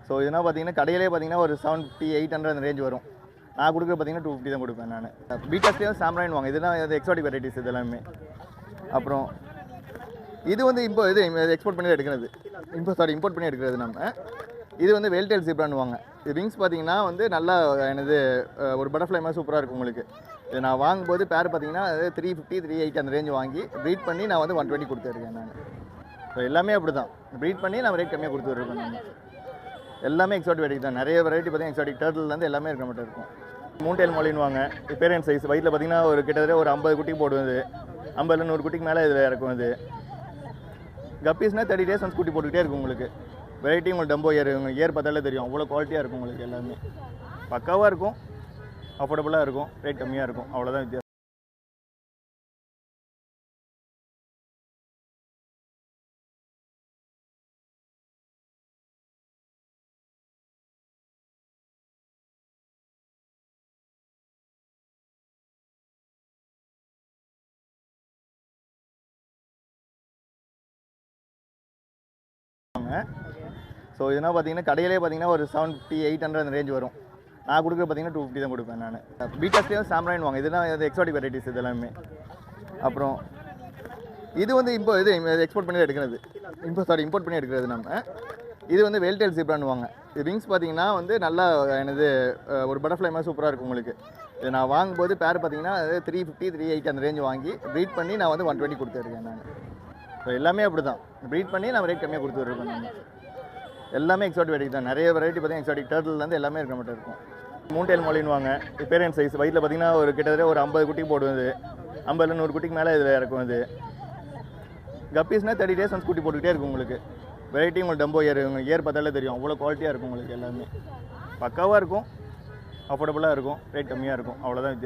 So இதெல்லாம் பார்த்தீங்கன்னா கடையிலே பார்த்தீங்கன்னா ஒரு 750 800 அந்த ரேஞ்ச் வரும். நான் கொடுக்குறது பார்த்தீங்கன்னா 250 தான் கொடுப்பேன் நான். பீட்டாஸ்லேயும் சாம்ராயின் வாங்க, இதெல்லாம் எக்ஸாட்டிக் வெரைட்டிஸ் இது எல்லாமே. அப்புறம் இது வந்து இது எக்ஸ்போர்ட் பண்ணி எடுக்கிறது, இம்போர்ட் பண்ணி எடுக்கிறது நம்ம. இது வந்து வெல்டெயில் ஜீப்ரான்னு வாங்க. இது விங்ஸ் பார்த்தீங்கன்னா வந்து நல்லா எனது ஒரு பட்டர்ஃப்ளை மாதிரி சூப்பராக இருக்கும் உங்களுக்கு. இது நான் வாங்கும்போது பேர் பார்த்தீங்கன்னா 350 380 அந்த ரேஞ்ச் வாங்கி ப்ரீட் பண்ணி நான் வந்து 120 கொடுத்துருக்கேன் நான். ஸோ எல்லாமே அப்படி தான் ப்ரீட் பண்ணி நான் ரேட் கம்மியாக கொடுத்துருக்கேன் நான். எல்லாமே எக்ஸாட்டிக் வெரைட்டி தான். நிறைய வெரைட்டி பார்த்தீங்கன்னா எக்ஸாட்டிக் டர்ட்டில்லேருந்து எல்லாமே இருக்க மட்டும் இருக்கும். மூன்டெயில் மொழின்னு வாங்க. பேரண்ட் சைஸ் வயிற்றில் பார்த்தீங்கன்னா ஒரு கிட்டத்தட்ட ஒரு 50 குட்டிக்கு போடுவது, 50 100 குட்டிக்கு மேலே இதில் இறக்கும். இது கப்பீஸ்னால் 30 days வந்து குட்டி போட்டுக்கிட்டே இருக்கும் உங்களுக்கு. வெரைட்டி உங்களுக்கு டம்போ ஏர் பார்த்தாலே தெரியும், அவ்வளோ குவாலிட்டியாக இருக்கும் உங்களுக்கு. எல்லாமே பக்காவாக இருக்கும், அஃபோர்டபுளாக இருக்கும், ரேட் கம்மியாக இருக்கும், அவ்வளோதான் வித்தியாசம். ஸோ இதெல்லாம் பார்த்தீங்கன்னா கடையிலே பார்த்தீங்கன்னா ஒரு 750 800 அந்த ரேஞ்ச் வரும். நான் கொடுக்குறது பார்த்தீங்கன்னா 250 தான் கொடுப்பேன் நான். பீட்டாஸ்லேயும் சாம்ராயின் வாங்க, இதெல்லாம் எக்ஸாட்டிக் வெரைட்டிஸ் இது எல்லாமே. அப்புறம் இது வந்து எக்ஸ்போர்ட் பண்ணி எடுக்கிறது, இம்போர்ட் பண்ணி எடுக்கிறது நம்ம. இது வந்து வெல்டெயில் ஜீப்ரான்னு வாங்க. இது விங்ஸ் பார்த்தீங்கன்னா வந்து நல்லா எனது ஒரு பட்டர்ஃப்ளை மாதிரி சூப்பராக இருக்கும் உங்களுக்கு. இது நான் வாங்கும்போது பேர் பார்த்தீங்கன்னா 350 380 அந்த ரேஞ்ச் வாங்கி ப்ரீட் பண்ணி நான் வந்து 120 கொடுத்துருக்கேன் நான். ஸோ எல்லாமே அப்படி தான் ப்ரீட் பண்ணி நான் ரேட் கம்மியாக கொடுத்துருக்கேன் நான். எல்லாமே எக்ஸாட்டிக் வெரைட்டி தான். நிறைய வெரைட்டி பார்த்தீங்கன்னா எக்ஸாட்டிக் டர்ட்டில்லேருந்து எல்லாமே இருக்க மட்டும் இருக்கும். மூன்டெயில் மொழின்னு வாங்க. பேரண்ட் சைஸ் வயிற்றில் பார்த்தீங்கன்னா ஒரு கிட்டத்தட்ட ஒரு 50 குட்டிக்கு போடுவது, 50 100 குட்டிக்கு மேலே இதில் இறக்கும். இது கப்பீஸ்னால் 30 days வந்து குட்டி போட்டுக்கிட்டே இருக்கும் உங்களுக்கு. வெரைட்டி உங்களுக்கு டம்போ ஏர் பார்த்தாலே தெரியும், அவ்வளோ குவாலிட்டியாக இருக்கும் உங்களுக்கு. எல்லாமே பக்காவாக இருக்கும், அஃபோர்டபுளாக இருக்கும், ரேட் கம்மியாக இருக்கும், அவ்வளோதான் வித்தியாசம்.